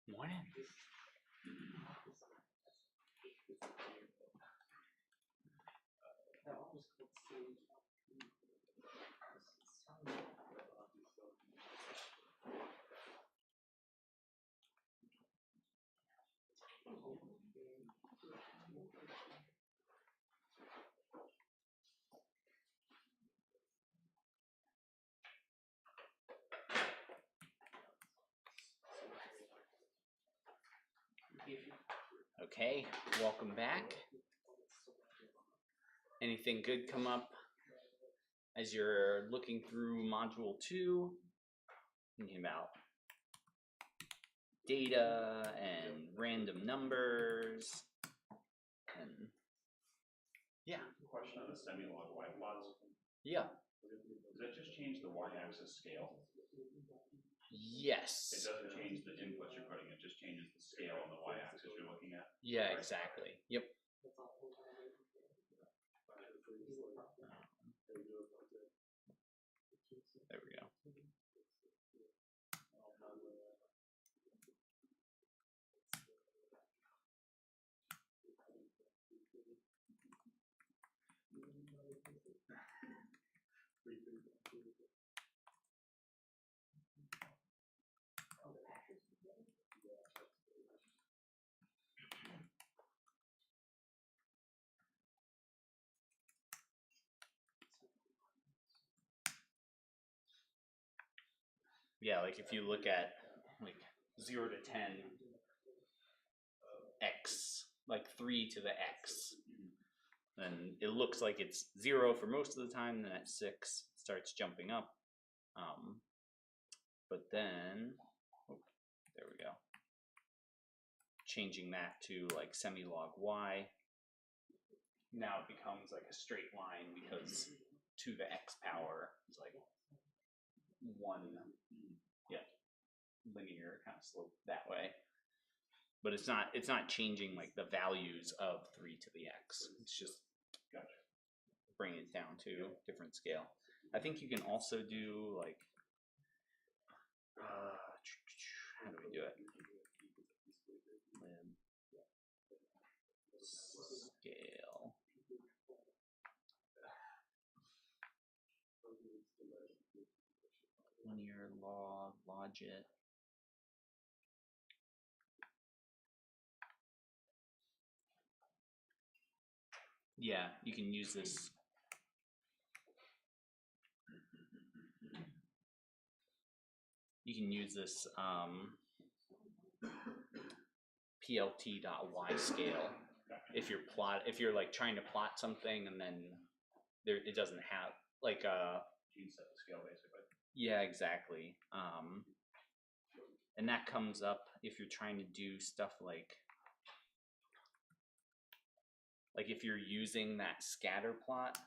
Morning. Okay, welcome back. Anything good come up as you're looking through Module 2? Thinking about data and random numbers and yeah. Question on the semi-log Y plots. Yeah. Does that just change the y-axis scale? Yes. It doesn't change the inputs you're putting, it just changes the scale on the y-axis you're looking at? Yeah, exactly. Yep. There we go. Yeah, like if you look at like 0 to 10 x, like 3 to the x, then it looks like it's 0 for most of the time, then at 6 it starts jumping up. But then, oh, there we go. Changing that to like semi-log y, now it becomes like a straight line because to the x power is like 1, yeah, linear kind of slope that way. But it's not changing like the values of 3 to the x. It's just bringing it down to a different scale. I think you can also do like, how do we do it? Scale. Linear log, logit. Yeah, you can use this. You can use this plt.y scale if you're like trying to plot something and then it doesn't have like You can set the scale basically. Yeah, exactly. And that comes up if you're trying to do stuff like if you're using that scatter plot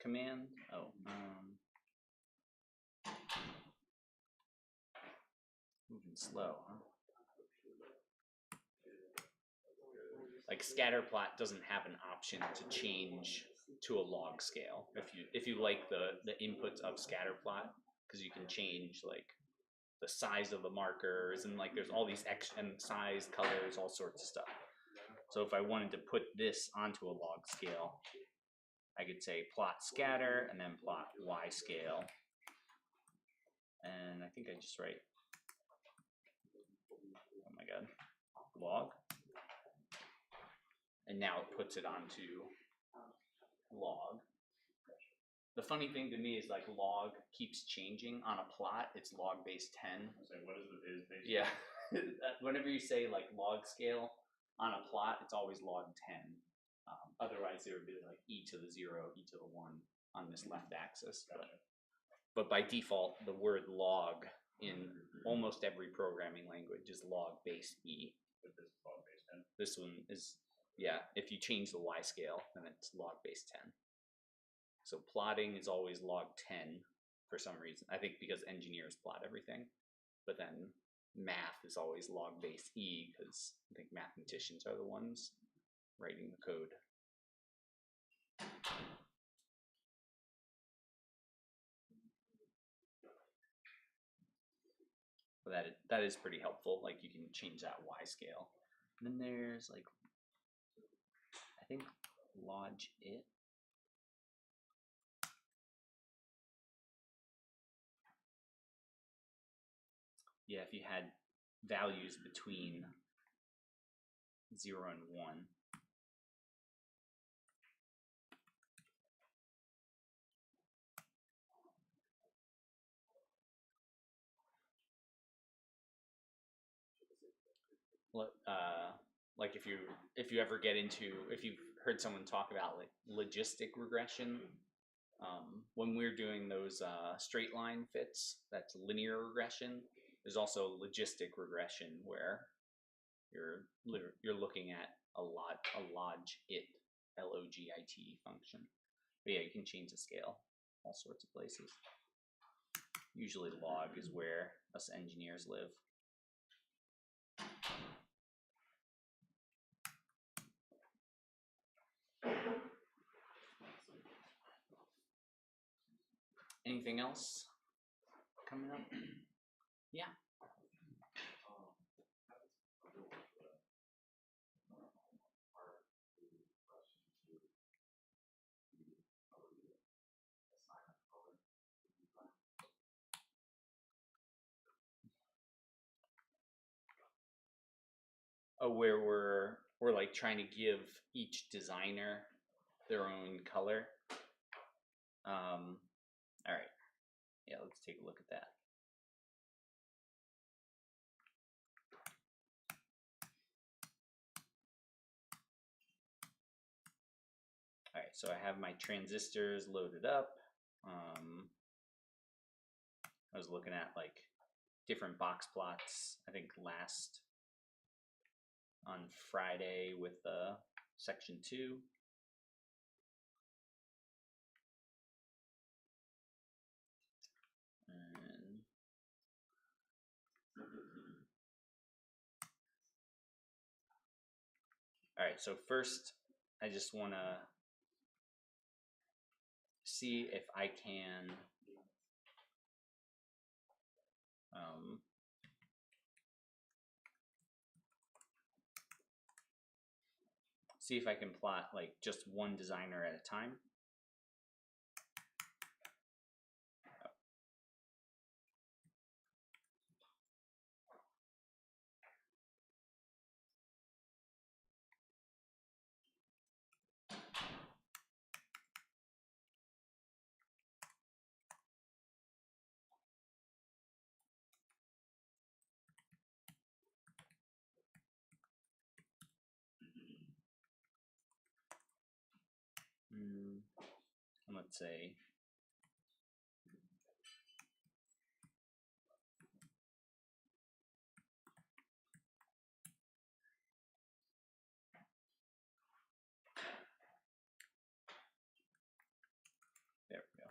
command. Oh, moving slow, huh? Like scatter plot doesn't have an option to change to a log scale. If you like the inputs of scatter plot, because you can change like the size of the markers and like there's all these extra and size, colors, all sorts of stuff. So if I wanted to put this onto a log scale, I could say plot scatter and then plot y scale. And I think I just write, oh my god, log. And now it puts it onto log. The funny thing to me is like log keeps changing on a plot. It's log base 10. So what is the is base? Yeah. Whenever you say like log scale on a plot, it's always log 10. Otherwise, there would be like e to the 0, e to the 1 on this left axis. Gotcha. But by default, the word log in almost every programming language is log base e. But this is log base 10. This one is, yeah, if you change the y scale, then it's log base 10. So plotting is always log 10 for some reason. I think because engineers plot everything. But then math is always log base e because I think mathematicians are the ones writing the code. But that is pretty helpful. Like you can change that Y scale. And then there's like, I think lodge it. Yeah, if you had values between 0 and 1. Like if you ever get into, if you've heard someone talk about like logistic regression, when we're doing those straight line fits, that's linear regression. There's also logistic regression where you're looking at a lodge it LOGIT function. But yeah, you can change the scale all sorts of places. Usually log is where us engineers live. Anything else coming up? Yeah. Oh, where we're like trying to give each designer their own color. All right. Yeah, let's take a look at that. All right, so I have my transistors loaded up. I was looking at like different box plots, I think last on Friday with section 2. And all right, so first I just want to see if I can plot like just one designer at a time. And let's say there we go.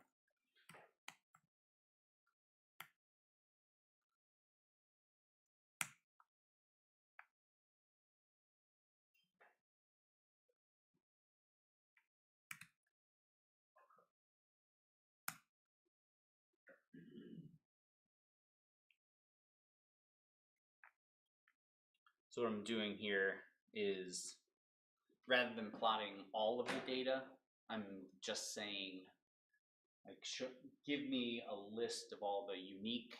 So what I'm doing here is, rather than plotting all of the data, I'm just saying, like, give me a list of all the unique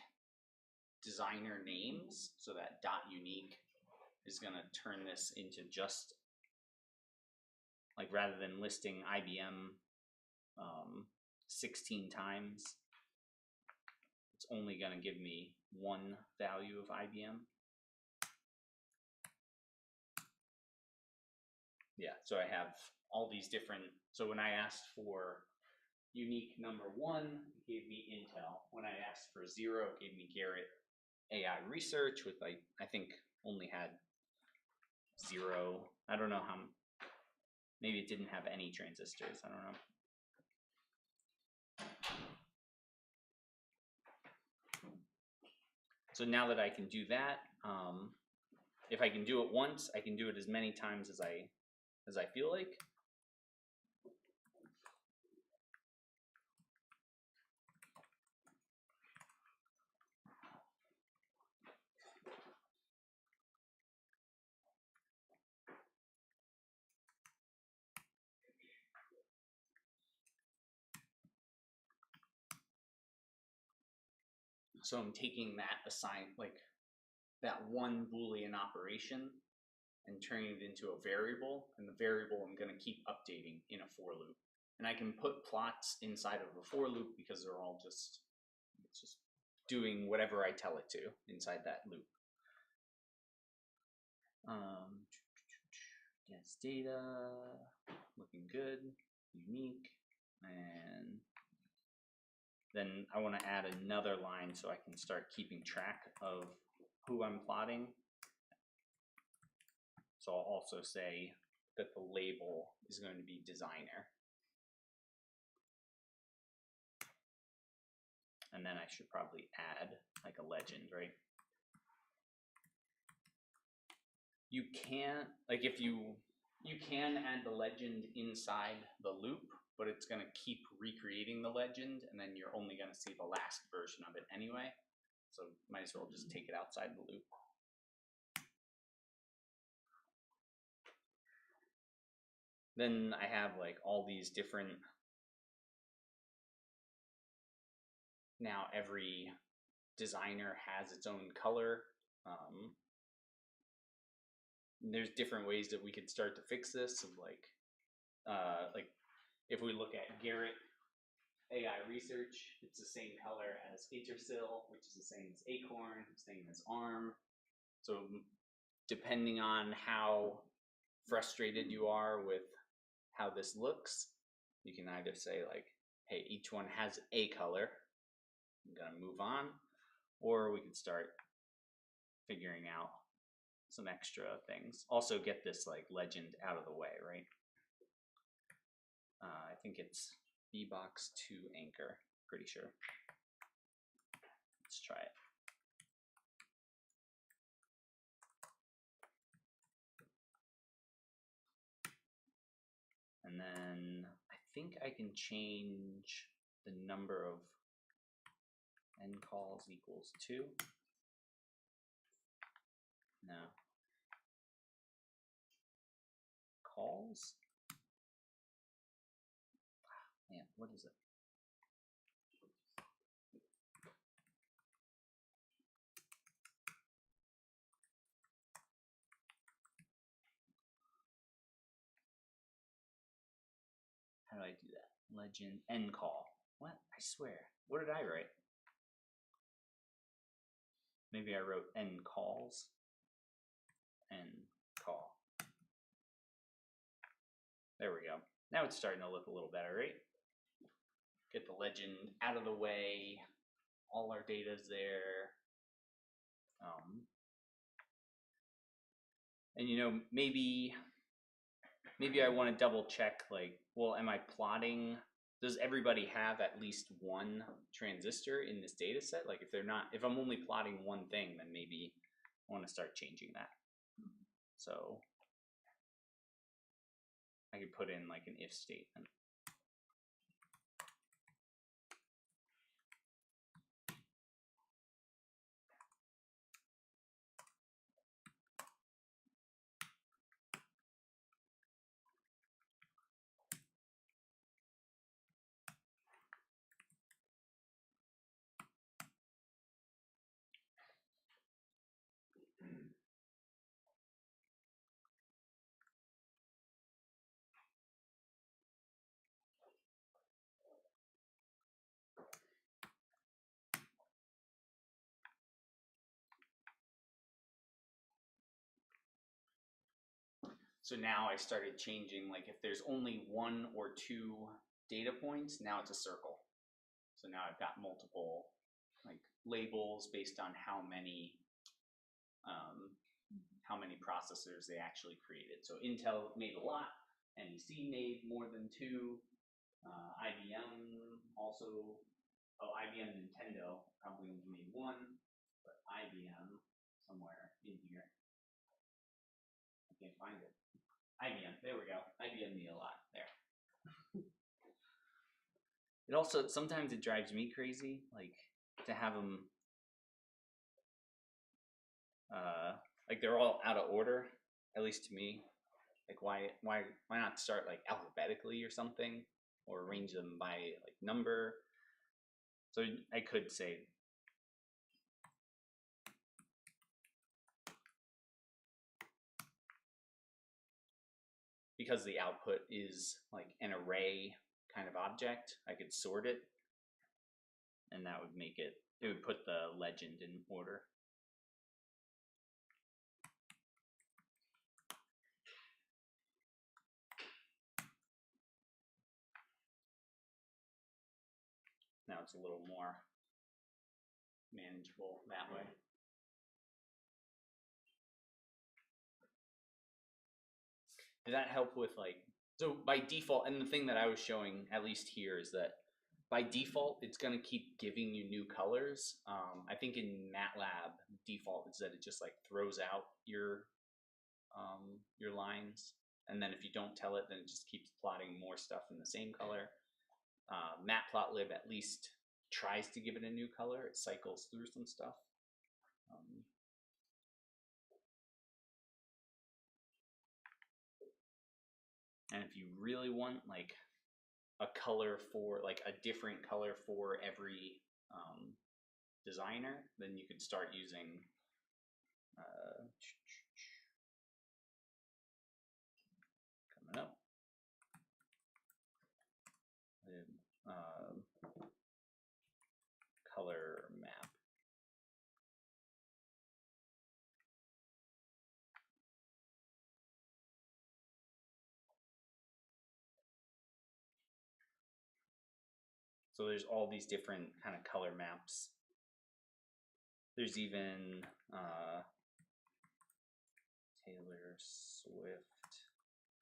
designer names. So that .unique is going to turn this into just, like, rather than listing IBM 16 times, it's only going to give me one value of IBM. Yeah, so I have all these different, so when I asked for unique number 1, it gave me Intel. When I asked for 0, it gave me Garrett AI Research, with like, I think only had 0. I don't know how, maybe it didn't have any transistors, I don't know. So now that I can do that, if I can do it once, I can do it as many times as I feel like. So I'm taking that like that one Boolean operation and turning it into a variable, and the variable I'm going to keep updating in a for loop. And I can put plots inside of a for loop because they're all it's just doing whatever I tell it to inside that loop. Yes, data, looking good, unique, and then I want to add another line so I can start keeping track of who I'm plotting. So I'll also say that the label is going to be designer. And then I should probably add like a legend, right? You can't, like if you can add the legend inside the loop, but it's going to keep recreating the legend, and then you're only going to see the last version of it anyway. So might as well just take it outside the loop. Then I have like all these different, now every designer has its own color. There's different ways that we could start to fix this. Of like if we look at Garrett AI Research, it's the same color as Intersil, which is the same as Acorn, same as ARM. So depending on how frustrated you are with how this looks, you can either say like, hey, each one has a color, I'm gonna move on, or we can start figuring out some extra things. Also get this like legend out of the way, right? I think it's bbox to anchor, pretty sure. Let's try it. And then I think I can change the number of n calls equals 2. No. Calls? Man, what is it? How do I do that? Legend n call. What? I swear. What did I write? Maybe I wrote n calls. N call. There we go. Now it's starting to look a little better, right? Get the legend out of the way. All our data's there. And you know, maybe I want to double check, like, well, am I plotting? Does everybody have at least one transistor in this data set? Like, if they're not, if I'm only plotting one thing, then maybe I want to start changing that. So I could put in like an if statement. So now I started changing, like if there's only one or two data points, now it's a circle. So now I've got multiple like labels based on how many processors they actually created. So Intel made a lot, NEC made more than 2, IBM also, IBM and Nintendo probably only made 1, but IBM somewhere in here, I can't find it. IBM, there we go. IBM made a lot there. It also, sometimes it drives me crazy, like to have them, like they're all out of order, at least to me. Like why not start like alphabetically or something, or arrange them by like number? So I could say because the output is like an array kind of object, I could sort it, and that would make it, it would put the legend in order. Now it's a little more manageable that way. Did that help with like, so by default, and the thing that I was showing, at least here, is that by default, it's going to keep giving you new colors. I think in MATLAB, default is that it just like throws out your lines. And then if you don't tell it, then it just keeps plotting more stuff in the same color. Matplotlib at least tries to give it a new color. It cycles through some stuff. And if you really want like a color for, like a different color for every designer, then you could start using coming up. Color map. So there's all these different kind of color maps. There's even Taylor Swift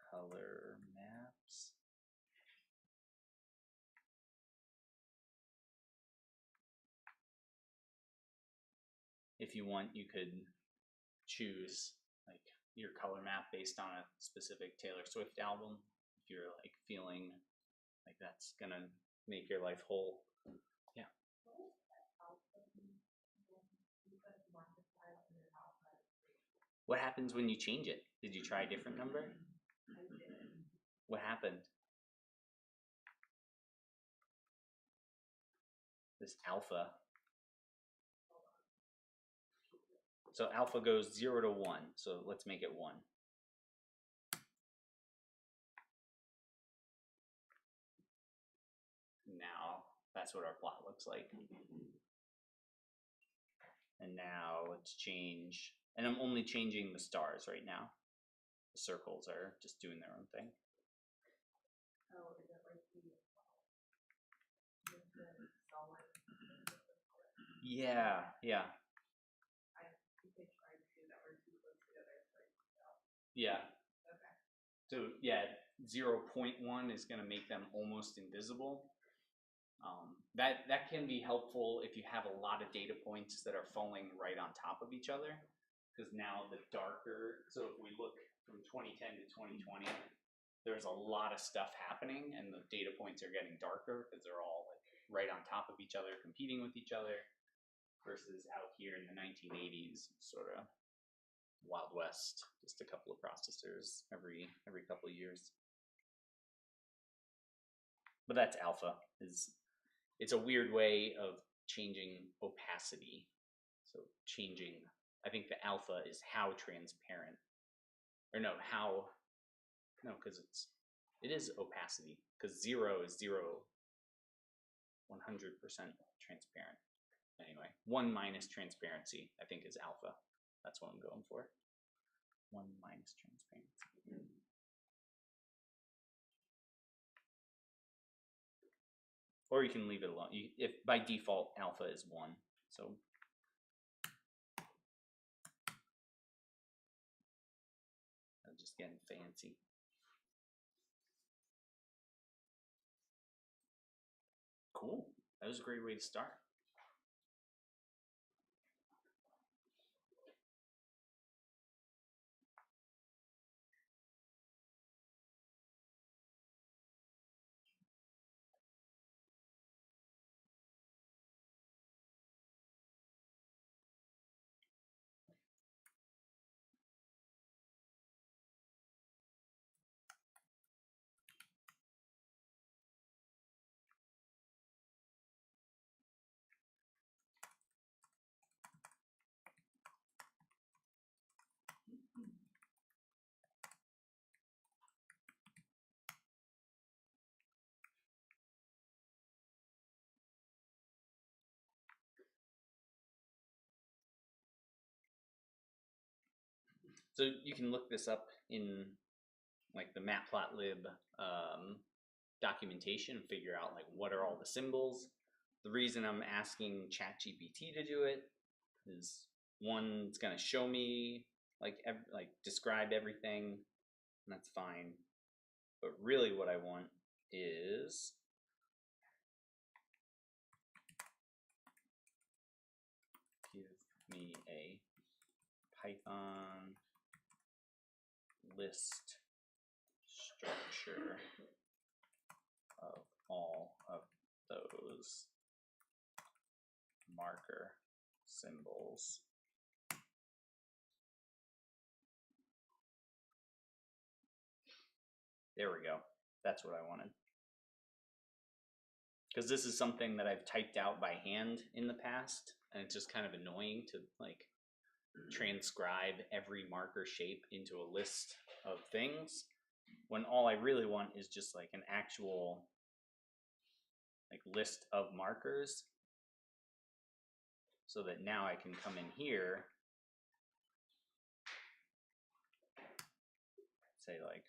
color maps. If you want, you could choose like your color map based on a specific Taylor Swift album. If you're like feeling like that's gonna make your life whole. Yeah. What happens when you change it? Did you try a different number? What happened? This alpha. So alpha goes 0 to 1. So let's make it 1. Now that's what our plot looks like. And now let's change, and I'm only changing the stars right now. The circles are just doing their own thing. Oh, is it like the solid? Yeah, yeah. I think they tried to do that we're too close together. Yeah. Okay. So yeah, 0.1 is going to make them almost invisible. That can be helpful if you have a lot of data points that are falling right on top of each other, because now the darker, so if we look from 2010 to 2020, there's a lot of stuff happening and the data points are getting darker because they're all like right on top of each other, competing with each other, versus out here in the 1980s, sort of Wild West, just a couple of processors every couple of years. But that's alpha. It's a weird way of changing opacity. So changing, I think the alpha is how transparent, or no, because it is opacity, because 0 is 0, 100% transparent. Anyway, 1 minus transparency, I think, is alpha. That's what I'm going for. 1 minus transparency. Or you can leave it alone. If by default alpha is 1, so I'm just getting fancy. Cool. That was a great way to start. So you can look this up in like the Matplotlib documentation and figure out like what are all the symbols. The reason I'm asking ChatGPT to do it is one, it's gonna show me like describe everything, and that's fine. But really, what I want is give me a Python list structure of all of those marker symbols. There we go. That's what I wanted. Because this is something that I've typed out by hand in the past, and it's just kind of annoying to like transcribe every marker shape into a list of things, when all I really want is just like an actual like list of markers, so that now I can come in here, say like,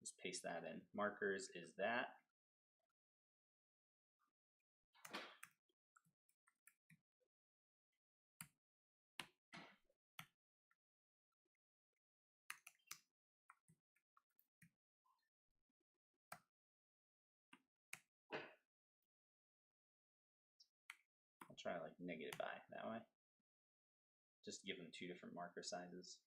just paste that in. Markers is that. I'll try like -I that way. Just give them two different marker sizes.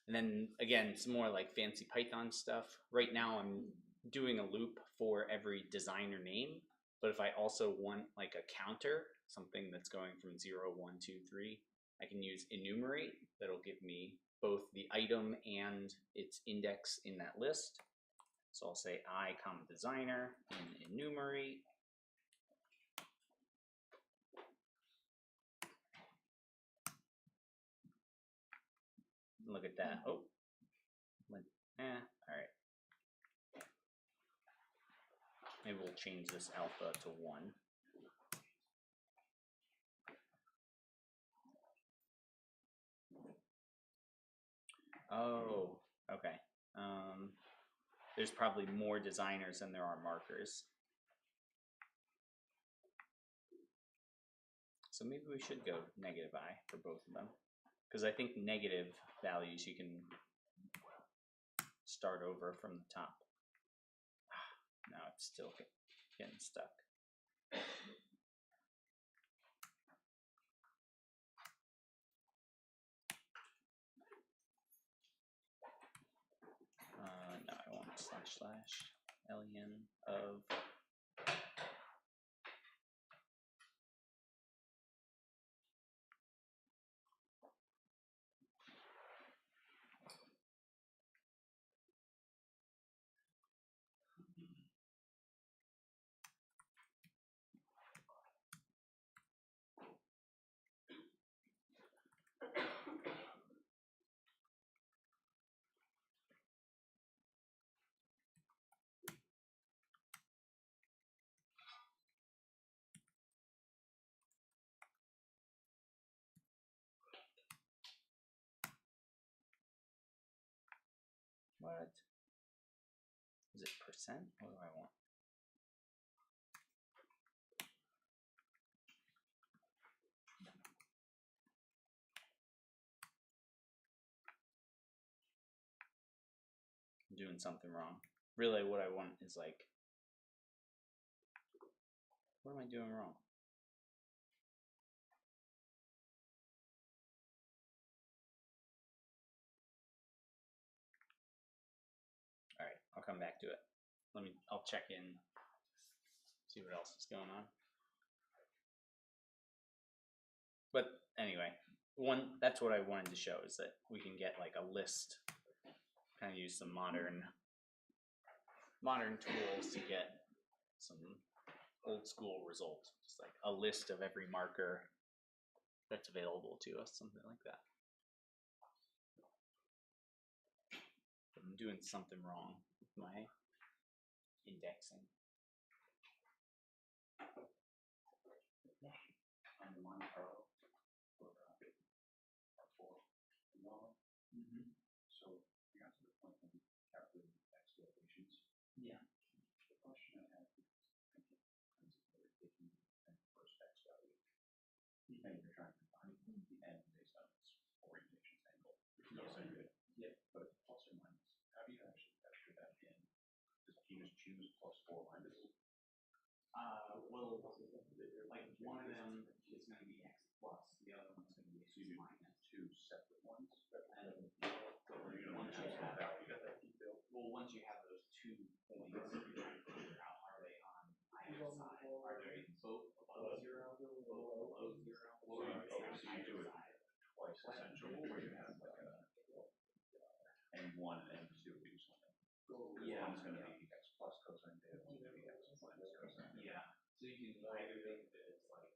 And then again, some more like fancy Python stuff. Right now I'm doing a loop for every designer name, but if I also want like a counter, something that's going from 0, 1, 2, 3, I can use enumerate. That'll give me both the item and its index in that list. So I'll say I, designer, and enumerate. Look at that. Oh, all right. Maybe we'll change this alpha to 1. Oh, okay. There's probably more designers than there are markers. So maybe we should go -I for both of them. Because I think negative values you can start over from the top. Now it's still getting stuck. No, I want / len of what? Is it percent? What do I want? I'm doing something wrong. Really, what I want is like, what am I doing wrong? All right, I'll come back to it. I'll check in, see what else is going on. But anyway, that's what I wanted to show, is that we can get like a list, kind of use some modern tools to get some old school result, just like a list of every marker that's available to us, something like that. But I'm doing something wrong with my indexing. for the normal. So we got to the point when we calculated X locations. Yeah. The question I have is, I think, principally taking the first X value, and you're trying to find the end based on its orientation angle. Yeah. But it's plus or minus. How do you actually factor that in? Do you just choose +4 minus? Well, like one of them is going to be X plus, the other one's going to be X minus. Two separate ones. And So you're going to choose one value. You got that detail. well, once you have those 2 points, you're trying to figure out, are they on either side? Are they both above 0, both below 0? So you do it twice essentially, where you have like a M1 and M2 do something. Yeah. One's going to be X plus cosine beta, one's going to be X minus cosine beta. Yeah. So you can either think of it as like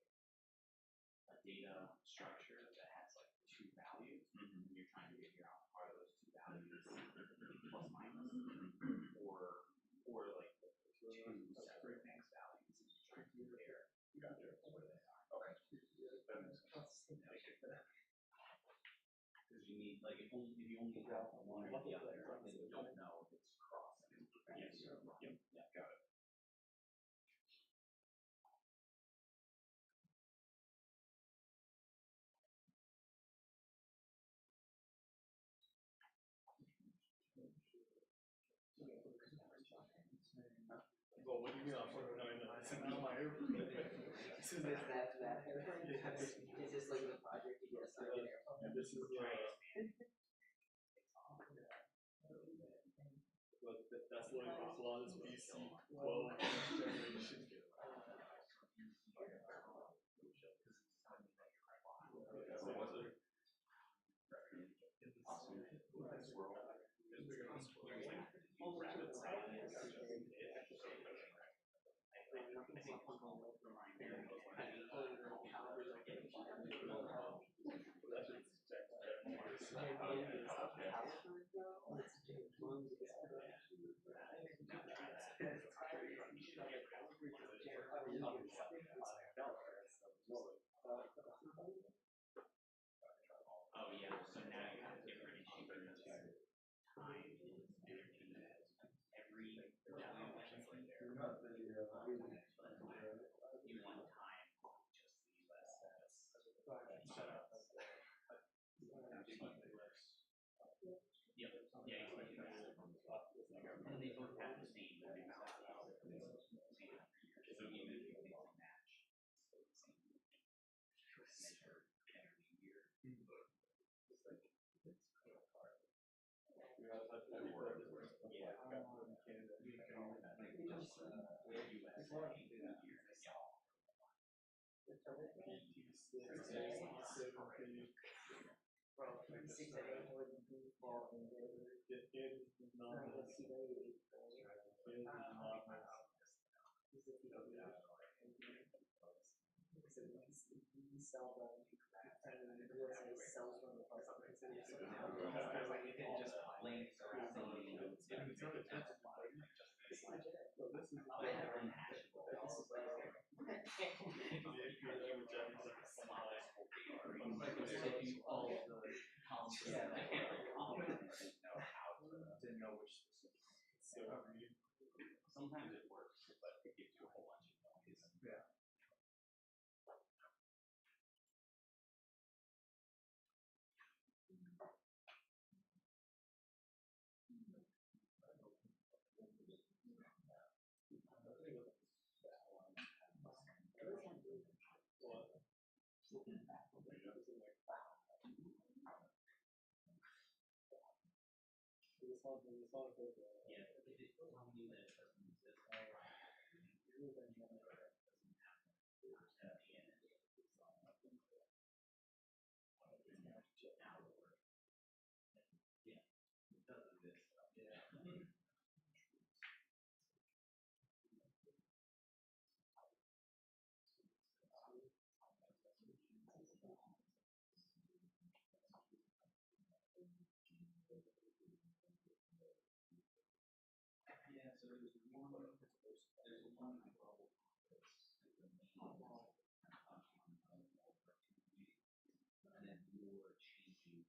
a data structure that has like 2 values, and you're trying to figure out are those 2 values plus minus, or like 2 separate X values, and you're trying to compare where they are. Okay. That makes sense. Because you need, like, if you only have one or the other, then you don't know if it's crossing. Yes. Yep. Yeah. Got it. Well, what do you mean I'm sort of knowing that it's not my airplane? Is that is this like the project you get assigned an airplane? And this is but that's like a flawless PC 12 generation. What was it? Awesome. Swirl. Rabbits. Oh yeah, so now you have different issues with time and energy. Every value mentioned right there. You want time just the Yep. Yeah, and they both have the same amount of hours. So even if you think they match, it's still the same measure energy here. Sometimes it works, but it gives you a whole bunch of noise. Yeah. Yeah, if it tells me that it doesn't exist, Yeah, so there's one global compass, and then you're changing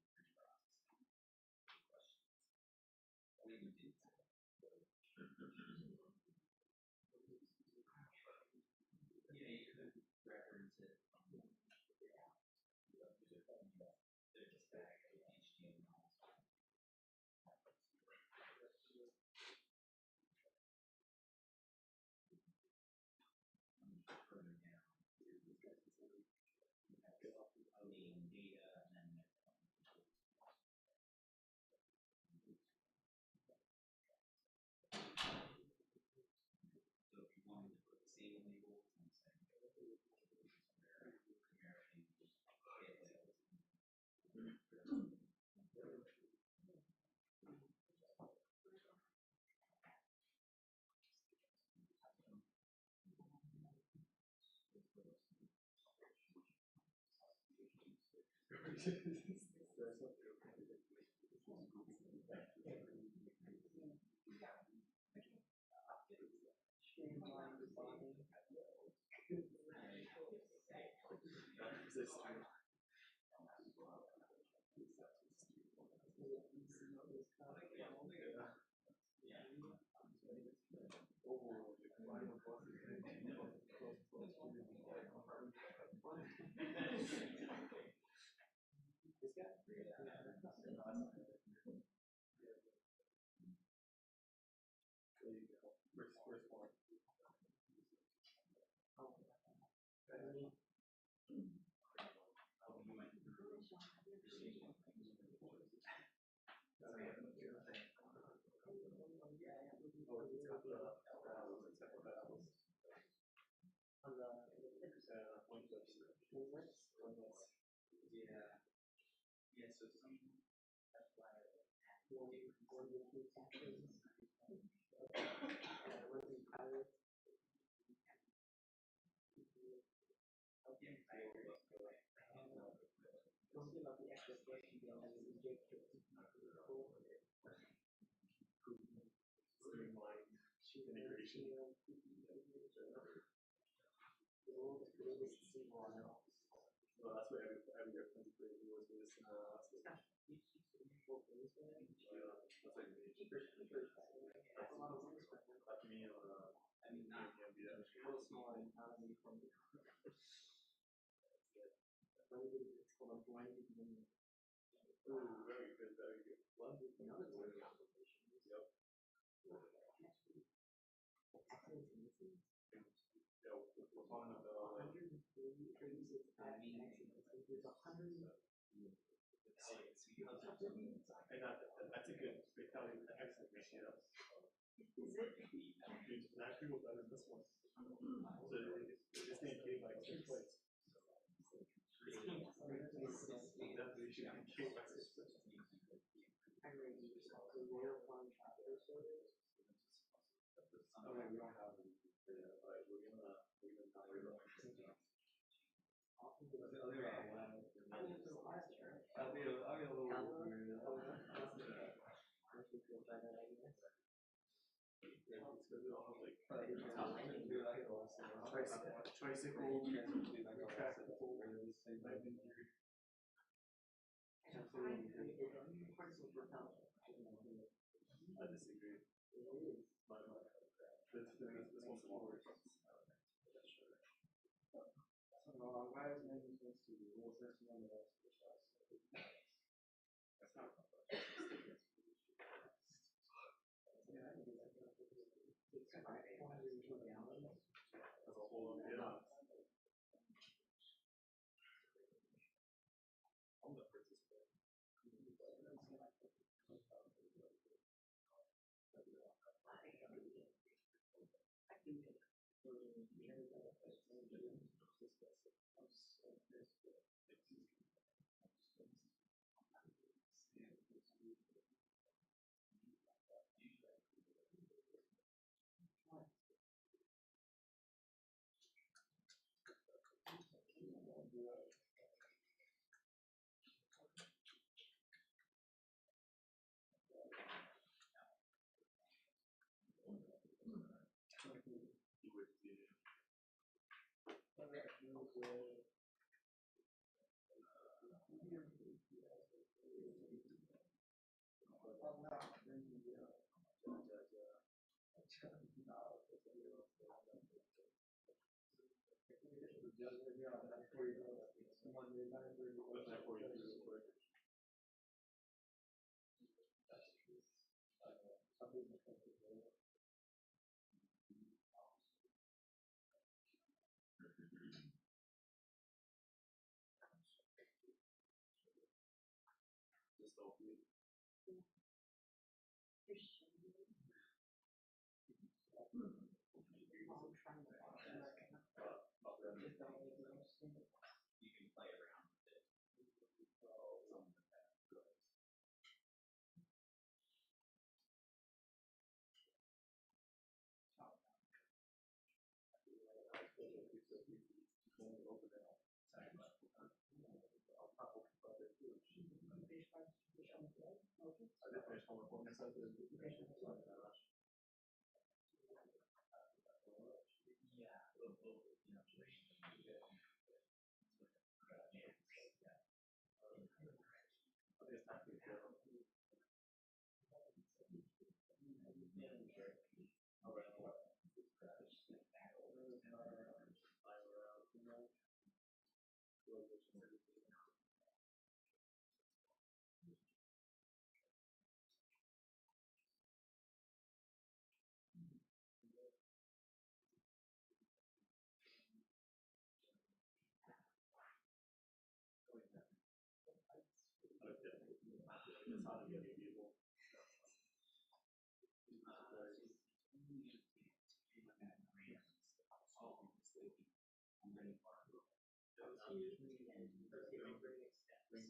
You can play around with it.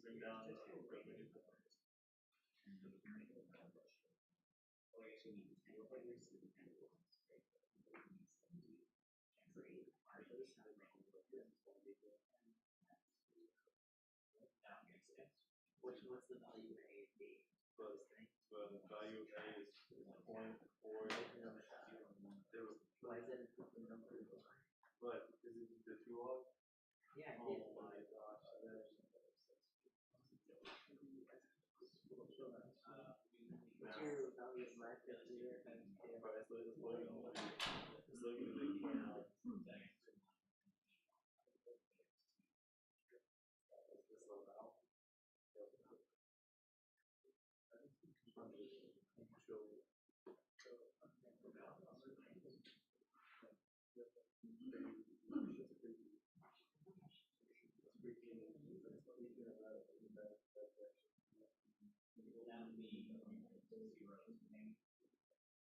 Bring down what's the value of A and B? the value of A is 0.4. Why is that a different number? But is it the 2 log? Yeah, it is. Oh my gosh. What's your value of my 50 there times K? Right, it's literally like 0.9.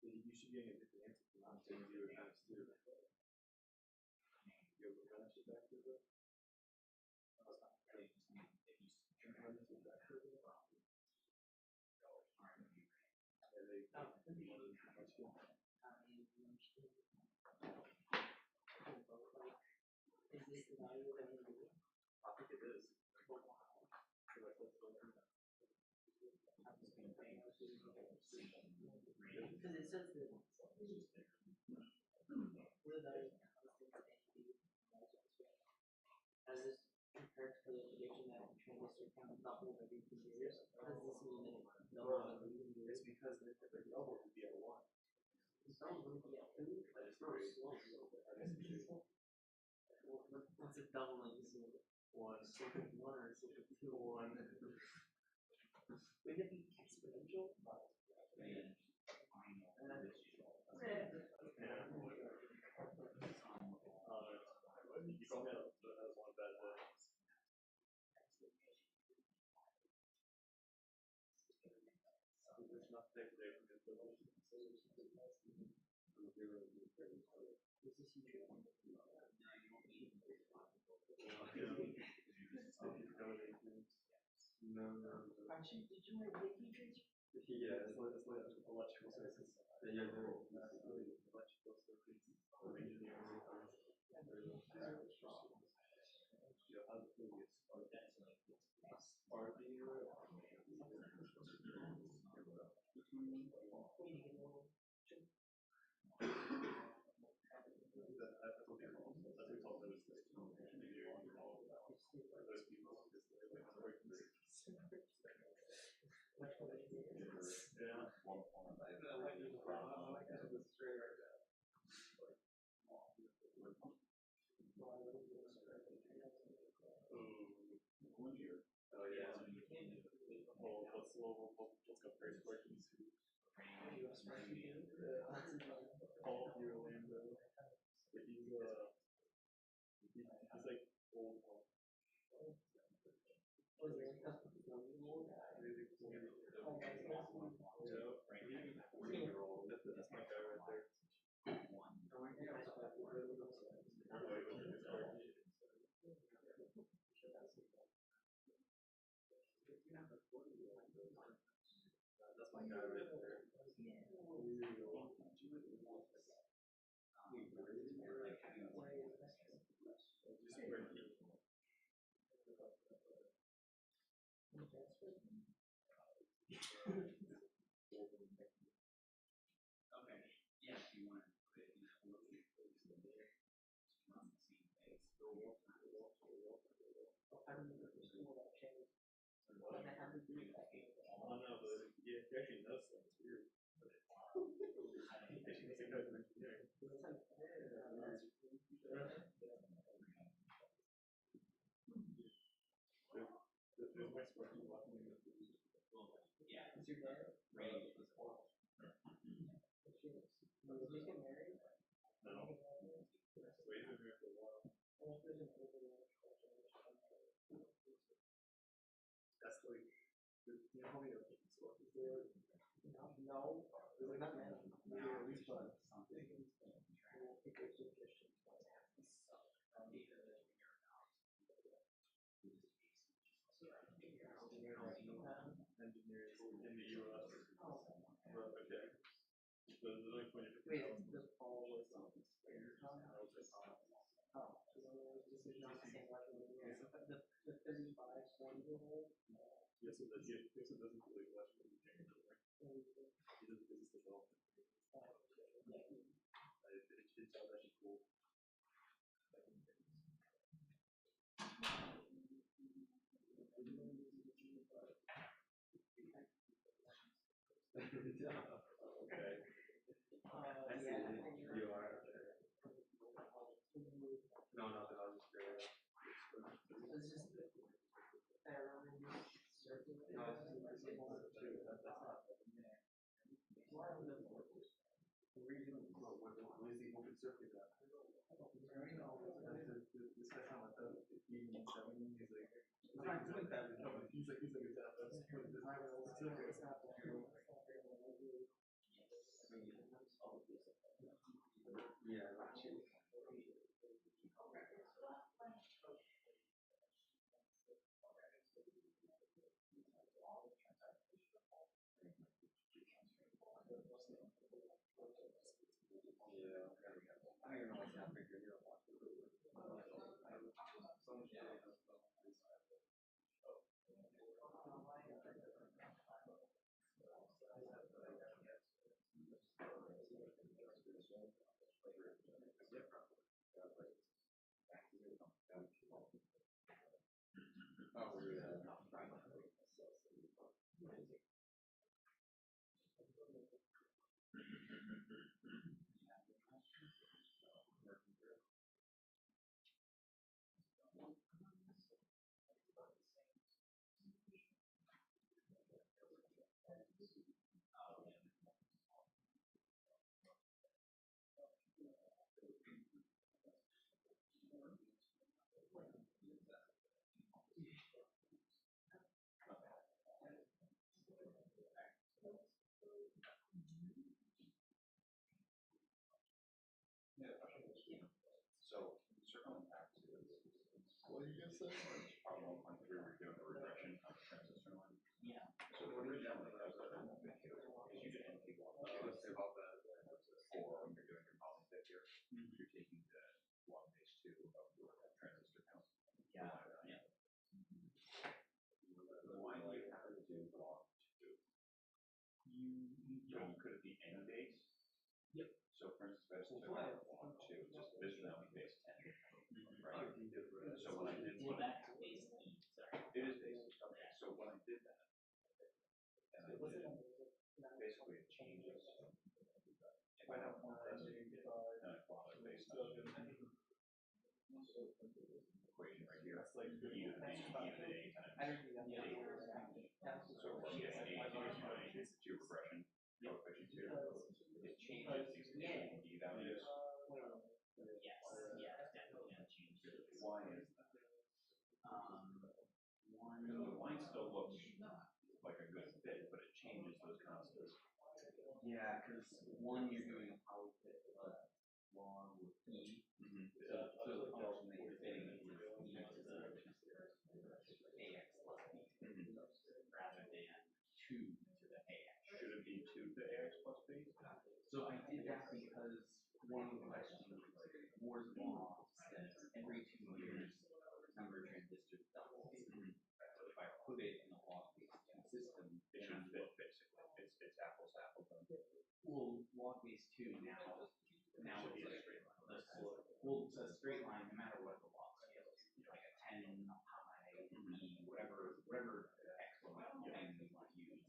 You should be getting a different answer from 0 times 2. You ever run it back to the? Is this the value of A and B? I think it is. Because it says that the value of constants A and B as this compared to the prediction that transistor count doubles every 2 years. Does this mean that it doubles every 2 years? It's because if it doubles, it'd be at 1. It doubles when it at 2? That's so slow. What's it doubling to? 1. Second 1 or second 2? 1. Wouldn't it be exponential? You probably have one bad day. It's not take away from your privilege. This is huge. No. Actually, did you write Wiki trace? Yeah, it's like electrical circuits. Yeah, they're electrical circuits or engineering. Yeah, how the previous 1 year. Oh yeah. Well, let's go first for it. Paul Orlando. He's like old. That's my guy right there. That's my guy right there. Okay. Yeah, if you want to put it in a little bit there. Not the same thing. I don't know, but yeah, he actually knows stuff. It's weird. Actually, he's a good engineer. There's my sports walking. Yeah. Is your dad? Range was Was he get married? No. So he's been here for a while. That's like, you know how many sports is there? No, there's like not many. Yeah, at least five. Engineers in the US. But okay. So there's only 20 different Wait, houses. the Paul was on I was like, Oh, so then there was a decision on the same level. The 35-40-year-old. yes, so that he also doesn't do like electrical engineering. He does business development. It's actually cool. Okay. I see. You are. No, that was just great. It's just Circuit that. This guy sounds like that. He's like, it's not doing that. No, but he's like, it's that. That's good. It's not yeah, actually. Yeah, I don't even know what's happening here. You don't watch it. Oh, yeah. So, circling back to what you just said, problem 1.3, we're doing a regression on the transistor line. Yeah. So the original because you can NP1. Let's say about that. Or when you're doing your polytech here, you're taking the 1 base 2 of your transistor count. Yeah. Yeah. Why do you have to do log 2? So you could be any base. Yep. So for instance, if I just took log 2, just this would now be base 10. Right? So when I did Well, that's base E, sorry. it is base. Okay. So when I did that, and I did basically it changes. If I have one president and I plot it based on equation right here, like E to the B, E to the A times. I don't think that's So E to the A is my two regression coefficient here. It changes these D values. Yes, definitely unchanged. Why is that? One. The line still looks like a good fit, but it changes those constants. Yeah, because one you're doing a polyfit log with E. So the function that you're fitting is E to the AX plus B rather than 2 to the AX. Should it be 2 to the AX plus B? So I did that because one of the questions Moore's law says every 2 years number of transistors doubles. So if I put it in a log-based system, It should fit basically. It's apples to apples. well, log-based 2 now Should be a it's straight line. the slope. Well, it's a straight line no matter what the log scale is. Like a 10, pi, e, whatever exponent thing you want to use.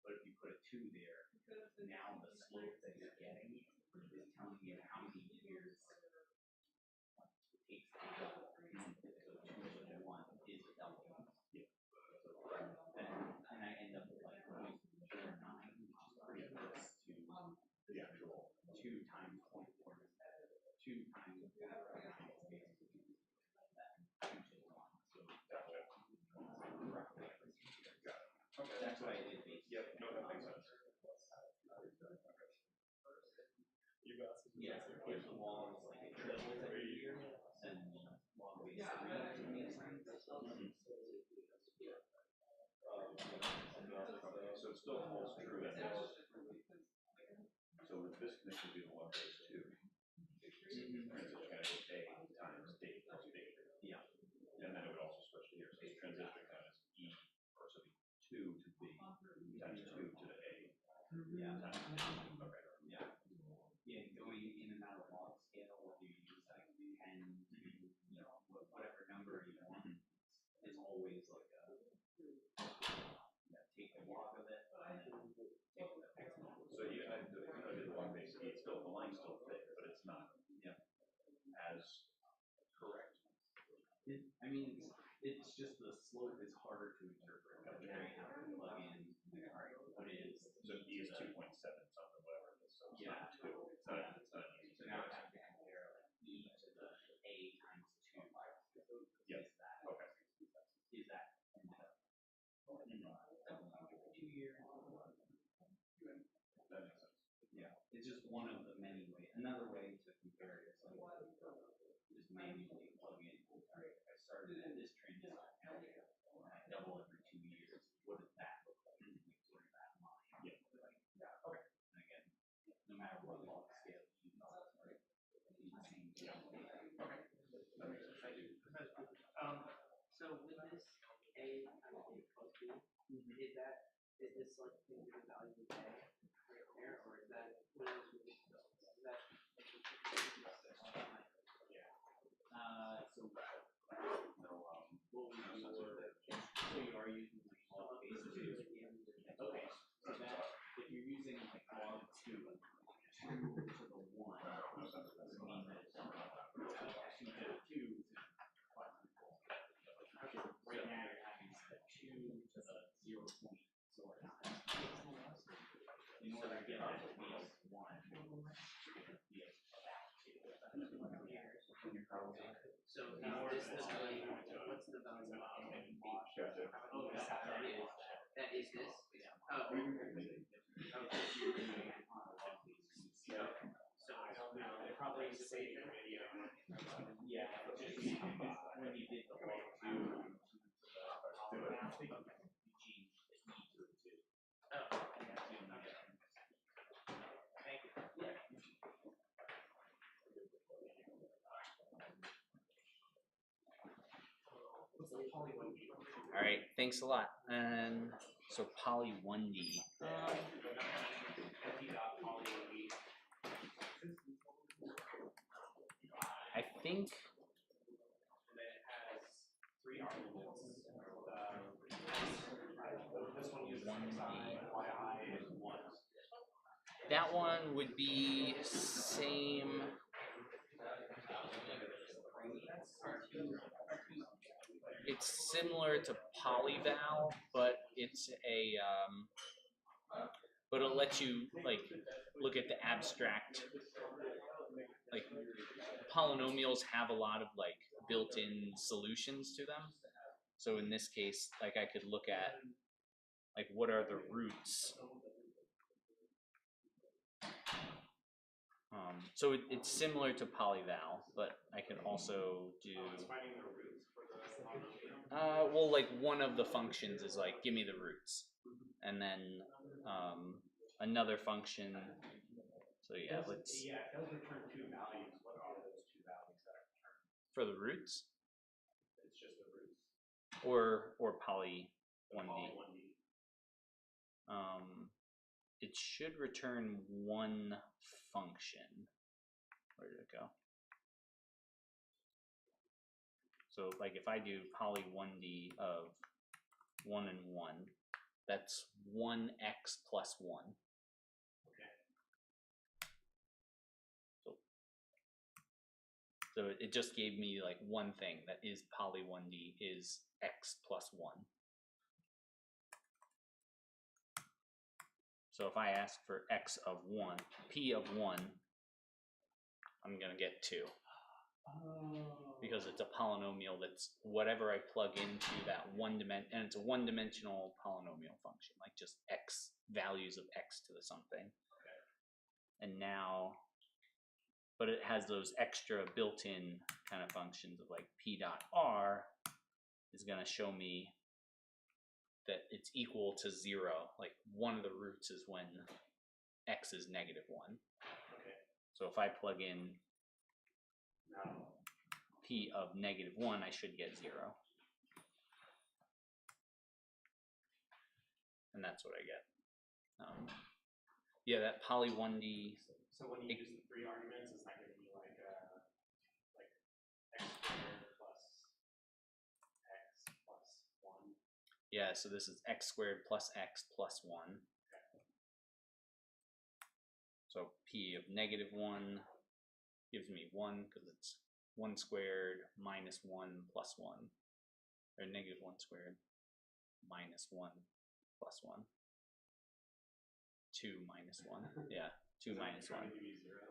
But if you put a 2 there, now the slope that you're getting is telling you how many years it takes to double. So 2 to 1 is a double. And I end up with like 0.49, which is pretty close to The actual. 2 times 0.4. 2 times is basically that 2 to 1. So Gotcha. roughly. Okay. That's what I did basically. Yep, no, that makes sense. you got some. Yeah, if the wall is like a triple every year, then log base 3 makes sense. So it still holds true that this. So with this connection would be the 1 base 2. Transition kind of A times D plus B. Yeah. And then it would also switch to here. So it's transition kind of E, or so it'd be 2 to B times 2 to the A. Yeah. Times D. Okay. Yeah. Yeah, going in and out of log scale, whether you use like 10 to, whatever number you want, it's always like take the log of it and then take the exponent. So even I did the 1 base E, it's still, the line's still thick, but it's not as correct. I mean, it's just the slope is harder to interpret. But now you have to plug in, like, all right, what is So E is 2.7 something, whatever it is. So it's Yeah. not 2. It's not easy. so now I have to compare like E to the A times 2. Yep. Is that Okay. Is that every 2 years? That makes sense. Yeah, it's just one of the many ways. Another way to compare it is like just manually plug in. All right, if I started at this transistor count and I double every 2 years, what does that look like? Like sort of that line. Yeah. Like, okay. And again, no matter what log scale you use, right? It's the same. Yeah. Okay. That makes sense. Thank you. So with this A times A plus B, is this like thinking the value of A right there, or is that what is this? Is that So what would so you are using like log base 2. Okay, so that if you're using like log 2 to the 1, doesn't mean that it's 2 to the 2 is quadruple. Right now you're having the 2 to the 0 point sort of. In order to get that to be 1, be about 2. so is this the value? What's the value of A? Gotcha. Oh, that is this? Oh, okay. So I don't know. They probably saved the video. Yeah, just when you did the log 2 you changed the E to the 2. oh, Thank you. All right, thanks a lot. And so poly 1D. I think And then it has 3 arguments. This one uses XI, YI, and 1. that one would be same. it's similar to polyval, but it's a but it'll let you like look at the abstract. Like polynomials have a lot of like built-in solutions to them. So in this case, like I could look at like what are the roots. So it's similar to polyval, but I can also do. Well, like one of the functions is like give me the roots, and then another function. So yeah, let's. Yeah, it does return two values. What are those two values that are returned? For the roots. It's just the roots. Or poly 1D. Poly 1D. It should return one function. Where did it go? So like if I do poly 1D of 1 and 1, that's 1x plus 1. Okay. So it just gave me like one thing that is poly 1D is x plus 1. So if I ask for x of 1, p of 1, I'm going to get 2. Because it's a polynomial that's whatever I plug into that one dimension, and it's a one-dimensional polynomial function, like just x values of x to the something. Okay. And now, but it has those extra built-in kind of functions of like p dot r is going to show me that it's equal to 0. Like one of the roots is when x is -1. Okay. So if I plug in Now, p of -1, I should get 0. And that's what I get. Yeah, that poly 1D. so when you use the 3 arguments, it's not giving you like x squared plus x plus 1. Yeah, so this is x squared plus x plus 1. Okay. So p of -1 gives me 1 because it's 1 squared minus 1 plus 1. Or -1 squared minus 1 plus 1. 2 minus 1. Yeah, 2 minus 1. Give you 0.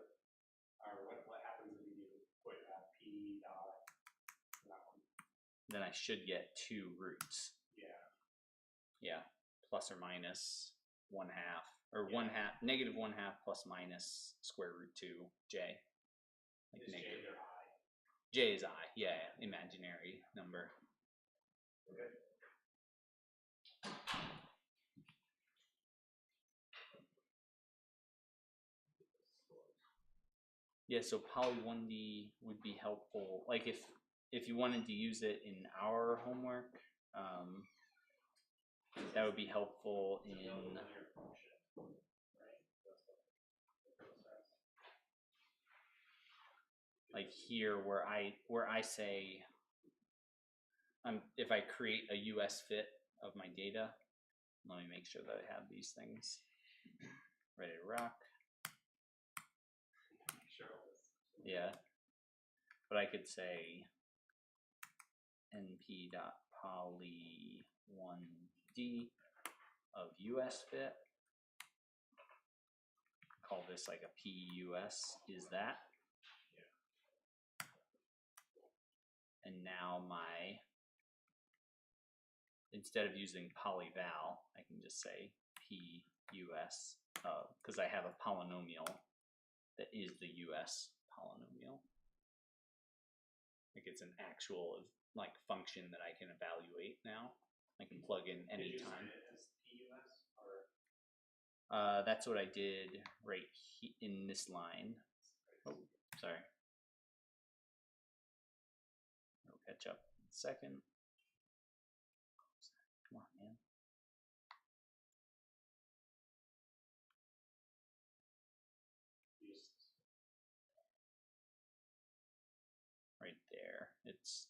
Or what happens if you put p dot that one? Then I should get 2 roots. Yeah. Yeah, plus or minus 1/2, or 1/2, -1/2 plus minus square root 2 j. Like Is negative. j or I? J is I, yeah, imaginary number. Okay. Yeah, so poly 1D would be helpful. Like if you wanted to use it in our homework, that would be helpful in like here where I say if I create a US fit of my data, let me make sure that I have these things ready to rock. Yeah, but I could say np.poly 1D of US fit. Call this like a PUS is that. And now instead of using polyval, I can just say PUS because I have a polynomial that is the US polynomial. Like it's an actual like function that I can evaluate now. I can plug in anytime. That's what I did right in this line. Oh, sorry. I'll catch up in a second. Come on, man. Right there. It's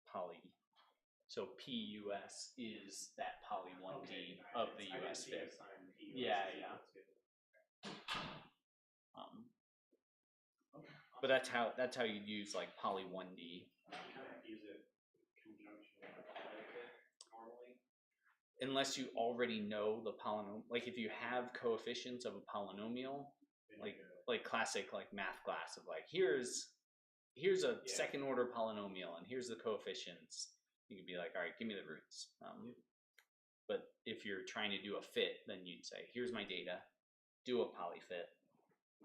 poly. So PUS is that poly 1D of the US fit. Yeah, yeah. But that's how you use like poly 1D. Use it in conjunction with the polyfit normally. Unless you already know the polynomial, like if you have coefficients of a polynomial, like classic like math class of like here's a second order polynomial and here's the coefficients. You could be like, all right, give me the roots. But if you're trying to do a fit, then you'd say, here's my data, do a polyfit.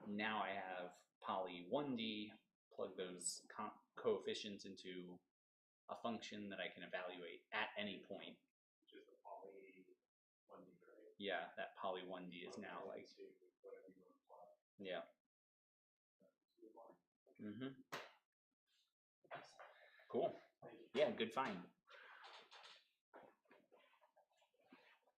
Now I have poly 1D, plug those coefficients into a function that I can evaluate at any point. Which is the poly 1D, right? Yeah, that poly 1D is now like, Whatever you want to plot. yeah. Cool. Yeah, good find.